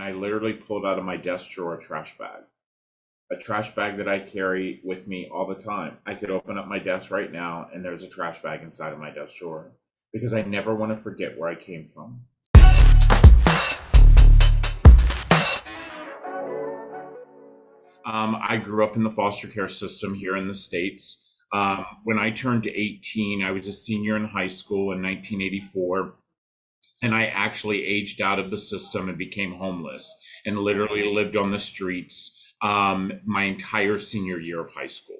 and I literally pulled out of my desk drawer a trash bag that I carry with me all the time. I could open up my desk right now, and there's a trash bag inside of my desk drawer because I never want to forget where I came from. I grew up in the foster care system here in the States. When I turned 18, I was a senior in high school in 1984, and I actually aged out of the system and became homeless and literally lived on the streets my entire senior year of high school.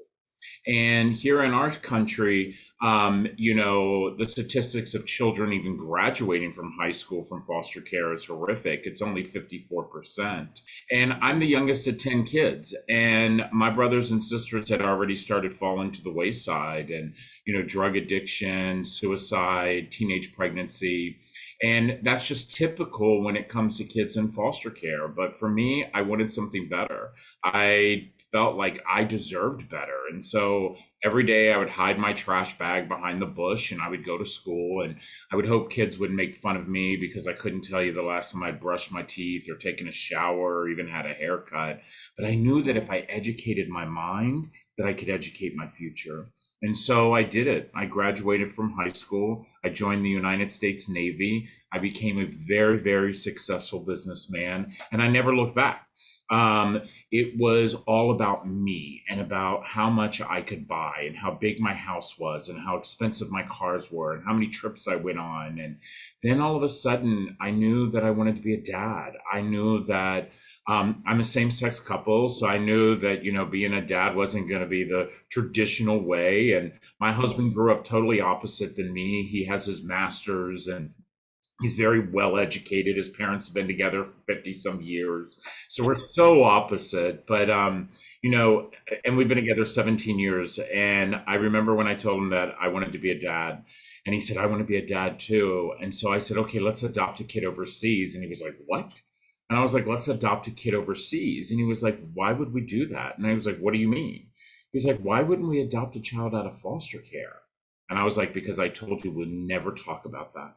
And here in our country, the statistics of children even graduating from high school from foster care is horrific. It's only 54%. And I'm the youngest of 10 kids. And my brothers and sisters had already started falling to the wayside and, drug addiction, suicide, teenage pregnancy. And that's just typical when it comes to kids in foster care. But for me, I wanted something better. I felt like I deserved better. And so every day I would hide my trash bag behind the bush and I would go to school and I would hope kids would make fun of me because I couldn't tell you the last time I brushed my teeth or taken a shower or even had a haircut. But I knew that if I educated my mind, that I could educate my future. And so I did it. I graduated from high school. I joined the United States Navy. I became a very, very successful businessman, and I never looked back. It was all about me and about how much I could buy and how big my house was and how expensive my cars were and how many trips I went on. And then all of a sudden, I knew that I wanted to be a dad. I knew that I'm a same-sex couple, so I knew that being a dad wasn't going to be the traditional way. And my husband grew up totally opposite than me. He has his master's and he's very well educated. His parents have been together for 50 some years. So we're so opposite. But, and we've been together 17 years. And I remember when I told him that I wanted to be a dad. And he said, I want to be a dad too. And so I said, okay, let's adopt a kid overseas. And he was like, what? And I was like, let's adopt a kid overseas. And he was like, why would we do that? And I was like, what do you mean? He's like, why wouldn't we adopt a child out of foster care? And I was like, because I told you we'll never talk about that.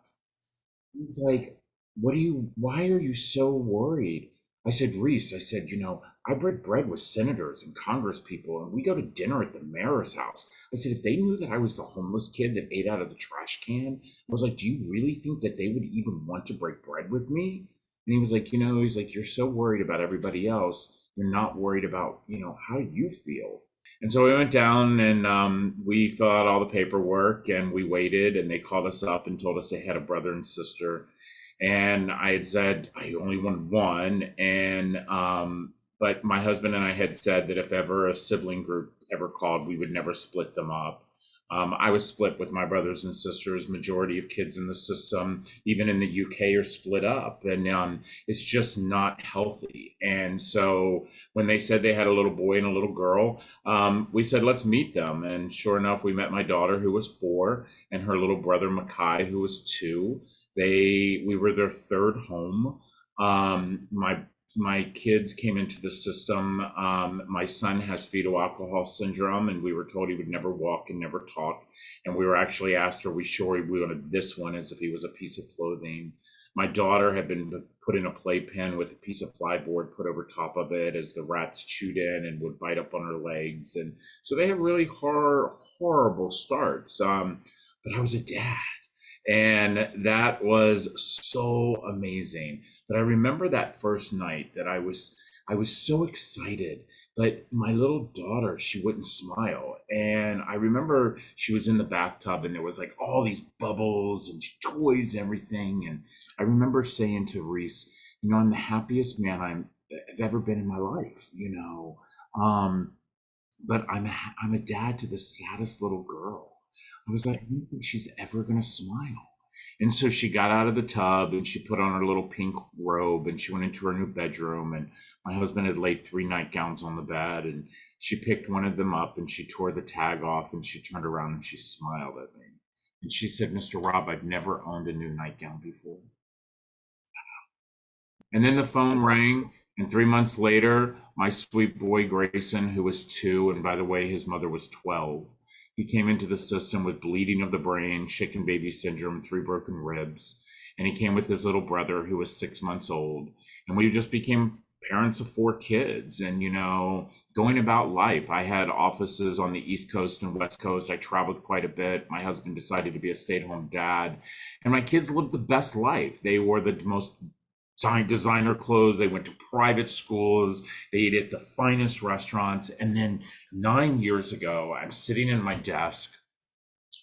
He's like, why are you so worried? I said, Reese, I said, I break bread with senators and congress people, and we go to dinner at the mayor's house. I said, if they knew that I was the homeless kid that ate out of the trash can, I was like, do you really think that they would even want to break bread with me? And he was like, he's like, you're so worried about everybody else. You're not worried about, how you feel. And so we went down and we filled out all the paperwork and we waited and they called us up and told us they had a brother and sister. And I had said, I only want one. And, but my husband and I had said that if ever a sibling group ever called, we would never split them up. I was split with my brothers and sisters. Majority of kids in the system, even in the UK, are split up, and it's just not healthy. And so when they said they had a little boy and a little girl, we said, let's meet them. And sure enough, we met my daughter, who was 4, and her little brother, Makai, who was 2. We were their third home. My kids came into the system. My son has fetal alcohol syndrome, and we were told he would never walk and never talk. And we were actually asked, are we sure we wanted this one, as if he was a piece of clothing. My daughter had been put in a playpen with a piece of plyboard put over top of it as the rats chewed in and would bite up on her legs. And so they have really horrible starts. But I was a dad. And that was so amazing. But I remember that first night that I was so excited, but my little daughter, she wouldn't smile. And I remember she was in the bathtub and there was like all these bubbles and toys and everything. And I remember saying to Reese, I'm the happiest man I've ever been in my life, but I'm a dad to the saddest little girl. I was like, I don't think she's ever going to smile. And so she got out of the tub and she put on her little pink robe and she went into her new bedroom. And my husband had laid 3 nightgowns on the bed and she picked one of them up and she tore the tag off and she turned around and she smiled at me. And she said, Mr. Rob, I've never owned a new nightgown before. And then the phone rang. And 3 months later, my sweet boy, Grayson, who was 2, and by the way, his mother was 12, he came into the system with bleeding of the brain, chicken baby syndrome, 3 broken ribs. And he came with his little brother who was 6 months old. And we just became parents of 4 kids and, going about life. I had offices on the East Coast and West Coast. I traveled quite a bit. My husband decided to be a stay-at-home dad. And my kids lived the best life. They wore the most designer clothes. They went to private schools. They ate at the finest restaurants. And then 9 years ago, I'm sitting in my desk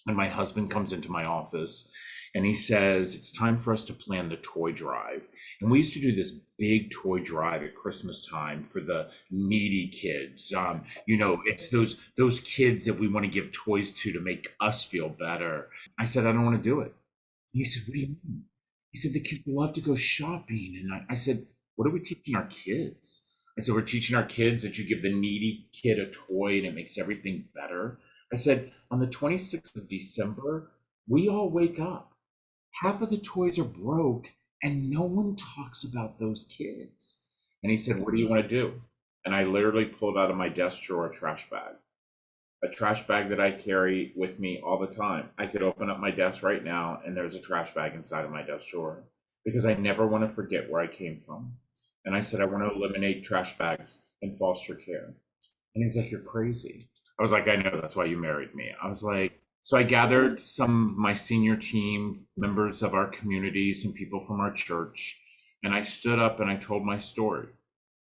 and my husband comes into my office and he says, it's time for us to plan the toy drive. And we used to do this big toy drive at Christmas time for the needy kids. It's those kids that we want to give toys to make us feel better. I said, I don't want to do it. He said, what do you mean? He said, the kids love to go shopping. And I said, what are we teaching our kids? I said, we're teaching our kids that you give the needy kid a toy and it makes everything better. I said, on the 26th of December, we all wake up. Half of the toys are broke and no one talks about those kids. And he said, what do you want to do? And I literally pulled out of my desk drawer a trash bag that I carry with me all the time. I could open up my desk right now and there's a trash bag inside of my desk drawer because I never want to forget where I came from. And I said, I want to eliminate trash bags in foster care. And he's like, you're crazy. I was like, I know, that's why you married me. I was like, so I gathered some of my senior team, members of our community, some people from our church, and I stood up and I told my story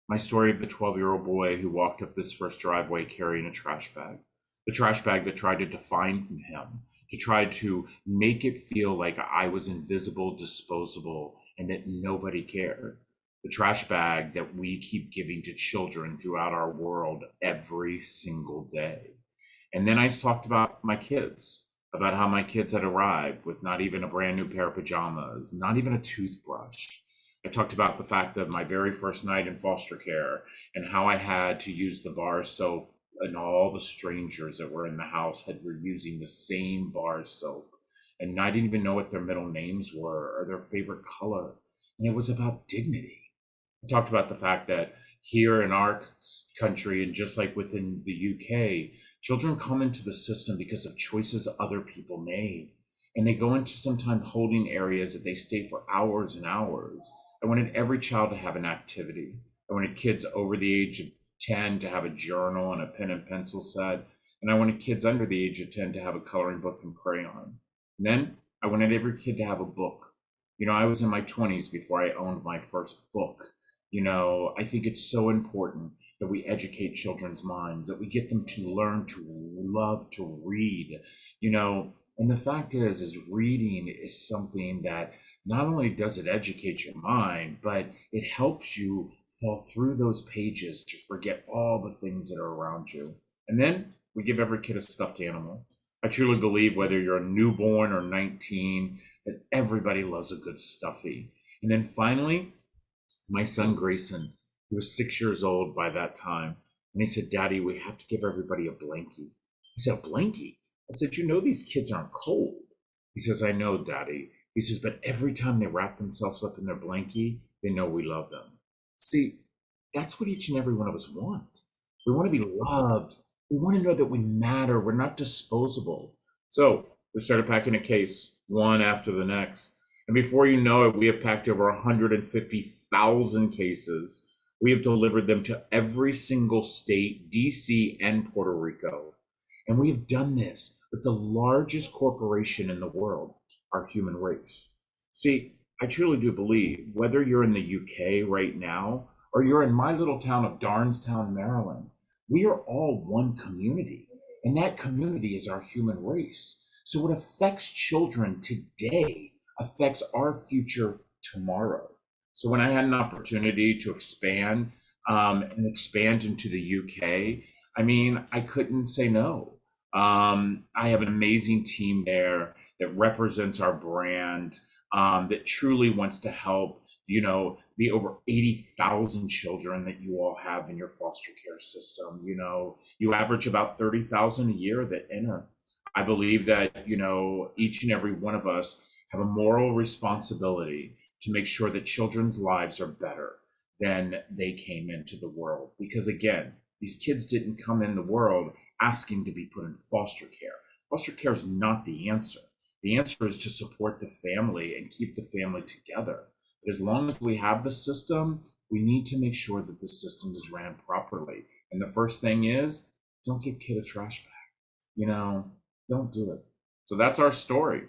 of the 12-year-old boy who walked up this first driveway carrying a trash bag. The trash bag that tried to define him, to try to make it feel like I was invisible, disposable, and that nobody cared. The trash bag that we keep giving to children throughout our world every single day. And then I talked about my kids, about how my kids had arrived with not even a brand new pair of pajamas, not even a toothbrush. I talked about the fact that my very first night in foster care and how I had to use the bar soap and all the strangers that were in the house were using the same bar soap. And I didn't even know what their middle names were or their favorite color. And it was about dignity. I talked about the fact that here in our country, and just like within the UK, children come into the system because of choices other people made. And they go into sometimes holding areas that they stay for hours and hours. I wanted every child to have an activity. I wanted kids over the age of 10 to have a journal and a pen and pencil set. And I wanted kids under the age of 10 to have a coloring book and crayon. And then I wanted every kid to have a book. I was in my 20s before I owned my first book. I think it's so important that we educate children's minds, that we get them to learn to love to read, and the fact is reading is something that not only does it educate your mind, but it helps you fall through those pages to forget all the things that are around you. And then we give every kid a stuffed animal. I truly believe whether you're a newborn or 19, that everybody loves a good stuffy. And then finally, my son Grayson, he was 6 years old by that time, and he said, Daddy, we have to give everybody a blankie. I said, a blankie? I said, these kids aren't cold. He says, I know, Daddy. He says, but every time they wrap themselves up in their blankie, they know we love them. See, that's what each and every one of us want. We want to be loved. We want to know that we matter. We're not disposable. So we started packing a case, one after the next. And before you know it, we have packed over 150,000 cases. We have delivered them to every single state, DC and Puerto Rico. And we have done this with the largest corporation in the world, our human race. See, I truly do believe whether you're in the UK right now or you're in my little town of Darnestown, Maryland, we are all one community. And that community is our human race. So what affects children today affects our future tomorrow. So when I had an opportunity to expand into the UK, I couldn't say no. I have an amazing team there that represents our brand, that truly wants to help, the over 80,000 children that you all have in your foster care system. You average about 30,000 a year that enter. I believe that, each and every one of us have a moral responsibility to make sure that children's lives are better than they came into the world. Because again, these kids didn't come in the world asking to be put in foster care. Foster care is not the answer. The answer is to support the family and keep the family together. But as long as we have the system, we need to make sure that the system is ran properly. And the first thing is, don't give kid a trash bag. You know, don't do it. So that's our story.